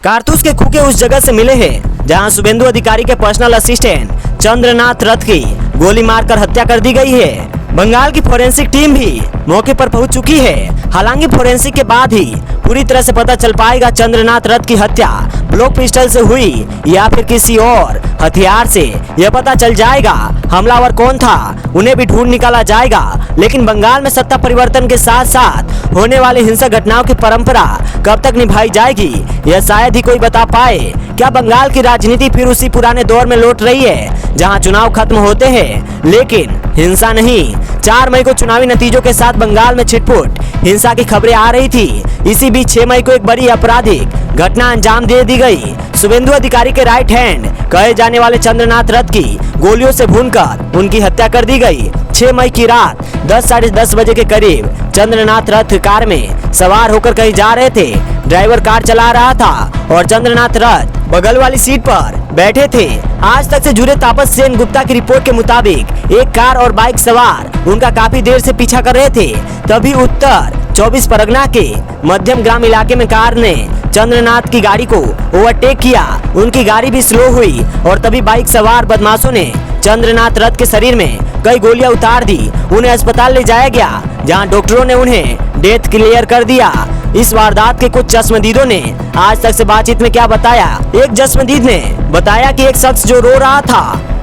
कारतूस के खोखे उस जगह से मिले हैं जहां शुभेंदु अधिकारी के पर्सनल असिस्टेंट चंद्रनाथ रथ की गोली मारकर हत्या कर दी गई है। बंगाल की फोरेंसिक टीम भी मौके पर पहुंच चुकी है। हालांकि फोरेंसिक के बाद ही पूरी तरह से पता चल पाएगा चंद्रनाथ रथ की हत्या ब्लॉक पिस्टल से हुई या फिर किसी और हथियार से। यह पता चल जाएगा हमलावर कौन था, उन्हें भी ढूंढ निकाला जाएगा। लेकिन बंगाल में सत्ता परिवर्तन के साथ साथ होने वाली हिंसक घटनाओं की परंपरा कब तक निभाई जाएगी, यह शायद ही कोई बता पाए। क्या बंगाल की राजनीति फिर उसी पुराने दौर में लौट रही है जहां चुनाव खत्म होते हैं लेकिन हिंसा नहीं। 4 मई को चुनावी नतीजों के साथ बंगाल में छिटपुट हिंसा की खबरें आ रही थी। इसी बीच 6 मई को एक बड़ी आपराधिक घटना अंजाम दे दी गई। शुभेंदु अधिकारी के राइट हैंड कहे जाने वाले चंद्रनाथ रथ की गोलियों से भूनकर उनकी हत्या कर दी गई। 6 मई की रात 10 साढ़े 10 बजे के करीब चंद्रनाथ रथ कार में सवार होकर कहीं जा रहे थे। ड्राइवर कार चला रहा था और चंद्रनाथ रथ बगल वाली सीट पर बैठे थे। आज तक से जुड़े तापस सेन गुप्ता की रिपोर्ट के मुताबिक एक कार और बाइक सवार उनका काफी देर से पीछा कर रहे थे। तभी उत्तर 24 परगना के मध्यम ग्राम इलाके में कार ने चंद्रनाथ की गाड़ी को ओवरटेक किया। उनकी गाड़ी भी स्लो हुई और तभी बाइक सवार बदमाशों ने चंद्रनाथ रथ के शरीर में कई गोलियां उतार दी। उन्हें अस्पताल ले जाया गया जहां डॉक्टरों ने उन्हें डेथ क्लियर कर दिया। इस वारदात के कुछ चश्मदीदों ने आज तक से बातचीत में क्या बताया। एक चश्मदीद ने बताया कि एक शख्स जो रो रहा था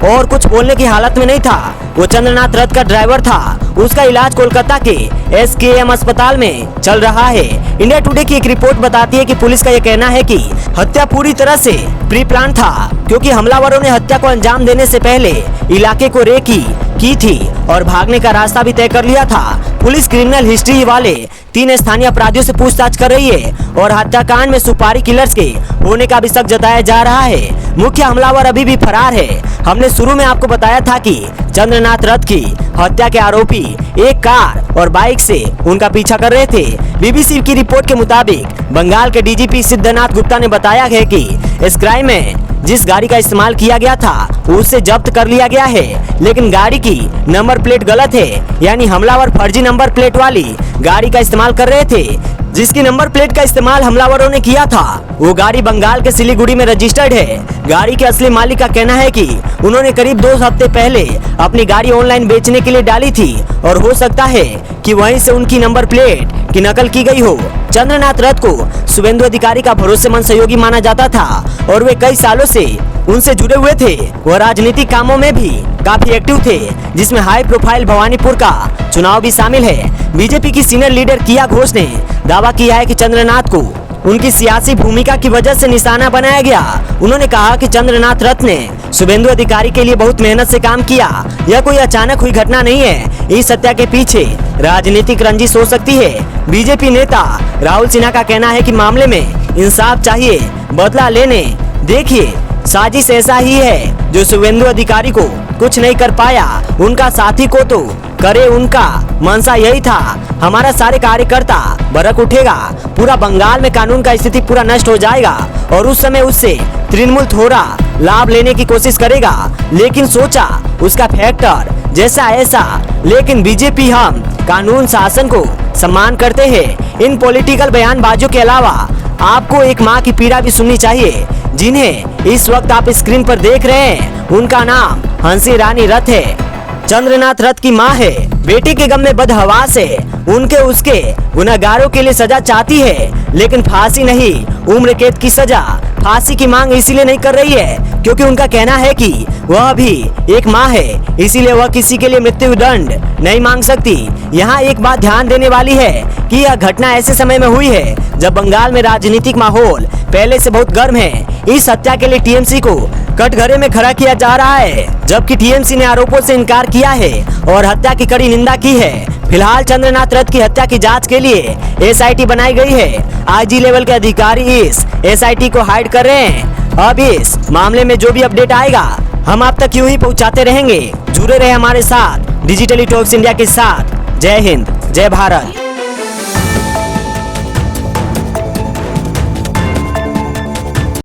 और कुछ बोलने की हालत में नहीं था, वो चंद्रनाथ रथ का ड्राइवर था। उसका इलाज कोलकाता के SKM अस्पताल में चल रहा है। इंडिया टुडे की एक रिपोर्ट बताती है कि पुलिस का यह कहना है कि हत्या पूरी तरह से प्री प्लान था, क्योंकि हमलावरों ने हत्या को अंजाम देने से पहले इलाके को रेकी की थी और भागने का रास्ता भी तय कर लिया था। पुलिस क्रिमिनल हिस्ट्री वाले 3 स्थानीय अपराधियों से पूछताछ कर रही है और हत्याकांड में सुपारी किलर्स के होने का भी शक जताया जा रहा है। मुख्य हमलावर अभी भी फरार है। हमने शुरू में आपको बताया था कि चंद्रनाथ रथ की हत्या के आरोपी एक कार और बाइक से उनका पीछा कर रहे थे। BBC की रिपोर्ट के मुताबिक बंगाल के DGP सिद्धनाथ गुप्ता ने बताया है कि इस क्राइम में जिस गाड़ी का इस्तेमाल किया गया था उसे जब्त कर लिया गया है, लेकिन गाड़ी की नंबर प्लेट गलत है। यानी हमलावर फर्जी नंबर प्लेट वाली गाड़ी का इस्तेमाल कर रहे थे। जिसकी नंबर प्लेट का इस्तेमाल हमलावरों ने किया था वो गाड़ी बंगाल के सिलीगुड़ी में रजिस्टर्ड है। गाड़ी के असली मालिक का कहना है कि उन्होंने करीब 2 हफ्ते पहले अपनी गाड़ी ऑनलाइन बेचने के लिए डाली थी और हो सकता है कि वहीं से उनकी नंबर प्लेट की नकल की गई हो। चंद्रनाथ रथ को शुभेंदु अधिकारी का भरोसेमंद सहयोगी माना जाता था और वे कई सालों से उनसे जुड़े हुए थे। वह राजनीतिक कामों में भी काफी एक्टिव थे, जिसमें हाई प्रोफाइल भवानीपुर का चुनाव भी शामिल है। बीजेपी की सीनियर लीडर किया घोष ने दावा किया है कि चंद्रनाथ को उनकी सियासी भूमिका की वजह से निशाना बनाया गया। उन्होंने कहा कि चंद्रनाथ रथ ने शुभेंदु अधिकारी के लिए बहुत मेहनत से काम किया। यह कोई अचानक हुई घटना नहीं है। इस हत्या के पीछे राजनीतिक रंजिश हो सकती है। बीजेपी नेता राहुल सिन्हा का कहना है कि मामले में इंसाफ चाहिए, बदला लेने। देखिए, साजिश ऐसा ही है जो शुभेंदु अधिकारी को कुछ नहीं कर पाया, उनका साथी को तो करे। उनका मनसा यही था। हमारा सारे कार्यकर्ता भड़क उठेगा, पूरा बंगाल में कानून का स्थिति पूरा नष्ट हो जाएगा और उस समय उससे तृणमूल थोड़ा लाभ लेने की कोशिश करेगा। लेकिन सोचा उसका फैक्टर जैसा ऐसा। लेकिन बीजेपी हम कानून शासन को सम्मान करते हैं। इन पॉलिटिकल बयानबाजों के अलावा आपको एक माँ की पीड़ा भी सुननी चाहिए, जिन्हें इस वक्त आप स्क्रीन पर देख रहे हैं। उनका नाम हंसी रानी रथ है। चंद्रनाथ रथ की माँ है। बेटी के गम में बदहवास है। उनके उसके गुनहगारों के लिए सजा चाहती है, लेकिन फांसी नहीं, उम्र कैद की सजा। फांसी की मांग इसीलिए नहीं कर रही है क्योंकि उनका कहना है कि वह भी एक माँ है, इसीलिए वह किसी के लिए मृत्यु दंड नहीं मांग सकती। यहाँ एक बात ध्यान देने वाली है कि यह घटना ऐसे समय में हुई है जब बंगाल में राजनीतिक माहौल पहले से बहुत गर्म है। इस हत्या के लिए TMC को कटघरे में खड़ा किया जा रहा है, जबकि TMC ने आरोपों से इनकार किया है और हत्या की कड़ी निंदा की है। फिलहाल चंद्रनाथ रथ की हत्या की जांच के लिए SIT बनाई गई है। IG लेवल के अधिकारी इस SIT को हाइड कर रहे हैं। अब इस मामले में जो भी अपडेट आएगा हम आप तक यूं ही पहुंचाते रहेंगे। जुड़े रहे हमारे साथ डिजिटली टॉक्स इंडिया के साथ। जय हिंद, जय भारत।